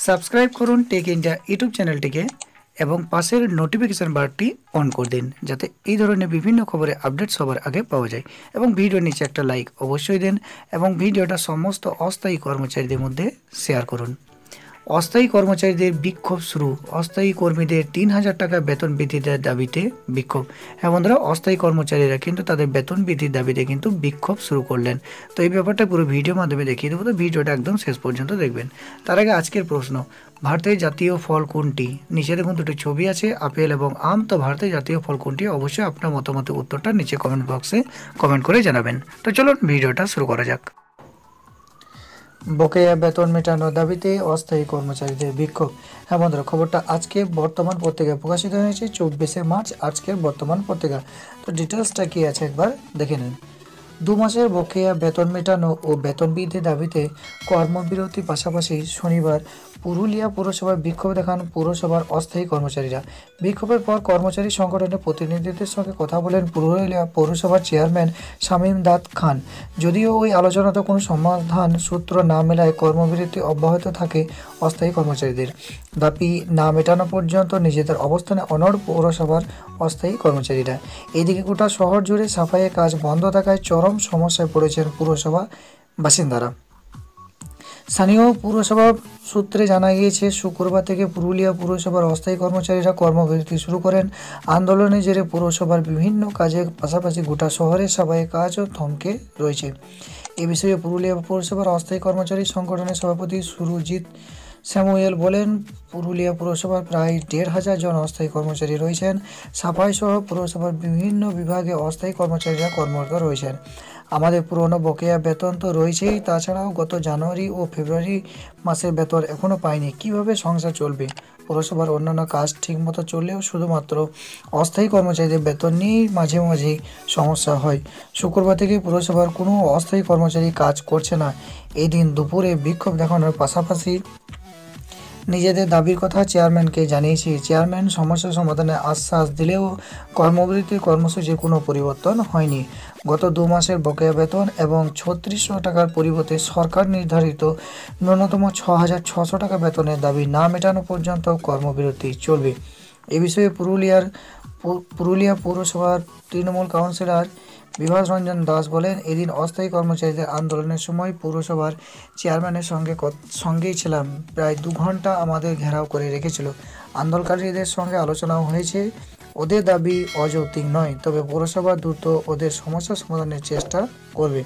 Subscribe করুন take India YouTube চ্যানেলটিকে এবং পাশের নোটিফিকেশন বারটি অন করে দিন যাতে এই ধরনের বিভিন্ন খবরের আপডেট সবার আগে পাওয়া যায় এবং ভিডিওর নিচে একটা লাইক অবশ্যই দিন এবং ভিডিওটা সমস্ত অস্থায়ী কর্মচারীদের মধ্যে শেয়ার করুন। অস্থায়ী কর্মচারীদের বিক্ষোভ শুরু। অস্থায়ী কর্মীদের ৩,০০০ টাকা বেতন বৃদ্ধির দাবিতে বিক্ষোভ। হ্যাঁ বন্ধুরা, অস্থায়ী কর্মচারীরা কিন্তু তাদের বেতন বৃদ্ধির দাবিতে কিন্তু বিক্ষোভ শুরু করলেন। তো এই ব্যাপারটা পুরো ভিডিওর মাধ্যমে দেখিয়ে দেবো, তো ভিডিওটা একদম শেষ পর্যন্ত দেখবেন। তার আগে আজকের প্রশ্ন, ভারতের জাতীয় ফল কোনটি? নিচে দেখুন দুটি ছবি আছে, আপেল এবং আম। তো ভারতের জাতীয় ফল কোনটি? অবশ্যই আপনার মতামতের উত্তরটা নিচে কমেন্ট বক্সে কমেন্ট করে জানাবেন। তো চলুন ভিডিওটা শুরু করা যাক। বকেয়া বেতন মেটানোর দাবিতে অস্থায়ী কর্মচারীদের বিক্ষোভ। হ্যাঁ বন্ধুরা, খবরটা আজকে বর্তমান পত্রিকায় প্রকাশিত হয়েছে 24শে মার্চ, আজকের বর্তমান পত্রিকা। তো ডিটেলসটা কি আছে একবার দেখে নিন। 2 মাসের বকেয়া বেতন মেটানো ও বেতন বৃদ্ধির দাবিতে কর্মবিরতির পাশাপাশি শনিবার পুরুলিয়া পুরসভায় বিক্ষোভ দেখান পুরসভার অস্থায়ী কর্মচারীরা। বিক্ষোভের পর কর্মচারী সংগঠনের প্রতিনিধিদের সঙ্গে কথা বলেন পুরুলিয়া পৌরসভার চেয়ারম্যান শামীম দাদ খান। যদিও ওই আলোচনাতে কোনো সমাধান সূত্র না মেলায় কর্মবিরতি অব্যাহত থাকে অস্থায়ী কর্মচারীদের। দাবি না মেটানো পর্যন্ত নিজেদের অবস্থানে অনড় পৌরসভার অস্থায়ী কর্মচারীরা। এদিকে গোটা শহর জুড়ে সাফাইয়ের কাজ বন্ধ থাকায় চরম সমস্যায় পড়েছেন পুরসভা বাসিন্দারা। স্থানীয় পুরসভা সূত্রে জানা গিয়েছে, শুক্রবার থেকে পুরুলিয়া পুরসভার অস্থায়ী কর্মচারীরা কর্মবিরতি শুরু করেন। আন্দোলনের জেরে পুরসভার বিভিন্ন কাজের পাশাপাশি গোটা শহরের সাফাইয়ের কাজও থমকে রয়েছে। এ বিষয়ে পুরুলিয়া পৌরসভার অস্থায়ী কর্মচারী সংগঠনের সভাপতি সুরজিৎ স্যামুয়েল বলেন, পুরুলিয়া পুরসভার প্রায় 1,500 জন অস্থায়ী কর্মচারী রয়েছেন। সাফাই সহ পুরসভার বিভিন্ন বিভাগে অস্থায়ী কর্মচারীরা কর্মরত রয়েছেন। আমাদের পুরনো বকেয়া বেতন তো রয়েছেই, তাছাড়াও গত জানুয়ারি ও ফেব্রুয়ারি মাসের বেতন এখনও পাইনি। কিভাবে সংসার চলবে? পুরসভার অন্যান্য কাজ ঠিকমতো চললেও শুধুমাত্র অস্থায়ী কর্মচারীদের বেতন নিয়েই মাঝে মাঝেই সমস্যা হয়। শুক্রবার থেকে পুরসভার কোনো অস্থায়ী কর্মচারী কাজ করছে না। এই দিন দুপুরে বিক্ষোভ দেখানোর পাশাপাশি নিজেদের দাবির কথা চেয়ারম্যানকে জানিয়েছি। চেয়ারম্যান সমস্যা সমাধানের আশ্বাস দিলেও কর্মবিরতির কর্মসূচির কোনো পরিবর্তন হয়নি। গত 2 মাসের বকেয়া বেতন এবং ৩৬০০ টাকার পরিবর্তে সরকার নির্ধারিত ন্যূনতম ৬,৬০০ টাকা বেতনের দাবি না মেটানো পর্যন্ত কর্মবিরতি চলবে। এ বিষয়ে পুরুলিয়া পৌরসভার তৃণমূল কাউন্সিলর বিভাস রঞ্জন দাস বলেন, এদিন অস্থায়ী কর্মচারীদের আন্দোলনের সময় পৌরসভার চেয়ারম্যানের সঙ্গেই ছিলাম। প্রায় 2 ঘন্টা আমাদের ঘেরাও করে রেখেছিল। আন্দোলনকারীদের সঙ্গে আলোচনাও হয়েছে। ওদের দাবি অযৌক্তিক নয়, তবে পৌরসভা দ্রুত ওদের সমস্যা সমাধানের চেষ্টা করবে।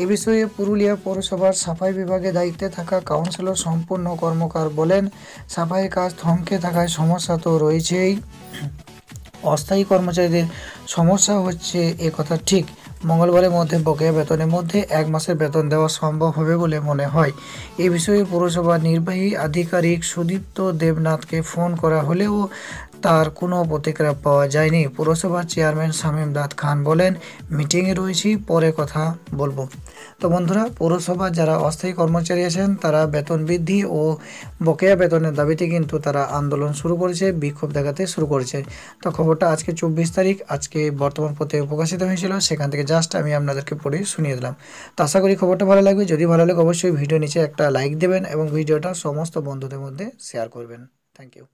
এ বিষয়ে পুরুলিয়া পৌরসভার সাফাই বিভাগে দায়িত্বে থাকা কাউন্সিলর সম্পূর্ণ কর্মকার বলেন, সাফাইয়ের কাজ থমকে থাকায় সমস্যা তো রয়েছেই, অস্থায়ী কর্মচারীদের সমস্যা হচ্ছে এ কথা ঠিক। মঙ্গলবারের মধ্যে বকেয়া বেতনের মধ্যে 1 মাসের বেতন দেওয়া সম্ভব হবে বলে মনে হয়। এ বিষয়ে পুরসভার নির্বাহী আধিকারিক সুদীপ্ত দেবনাথকে ফোন করা হলেও তার কোনো প্রতিক্রিয়া পাওয়া যায়নি। পুরসভার চেয়ারম্যান শামীম দাদ খান বলেন, মিটিংয়ে রয়েছি, পরে কথা বলবো। তো বন্ধুরা, পৌরসভার যারা অস্থায়ী কর্মচারী আছেন তারা বেতন বৃদ্ধি ও বকেয়া বেতনের দাবিতে কিন্তু তারা আন্দোলন শুরু করেছে, বিক্ষোভ দেখাতে শুরু করেছে। তো খবরটা আজকে 24 তারিখ, আজকে বর্তমান পত্রিকায় প্রকাশিত হয়েছিল, সেখান থেকে জাস্ট আমি আপনাদেরকে পড়ে শুনিয়ে দিলাম। তো আশা করি খবরটা ভালো লাগবে। যদি ভালো লাগে অবশ্যই ভিডিও নিচে একটা লাইক দেবেন এবং ভিডিওটা সমস্ত বন্ধুদের মধ্যে শেয়ার করবেন। Thank you.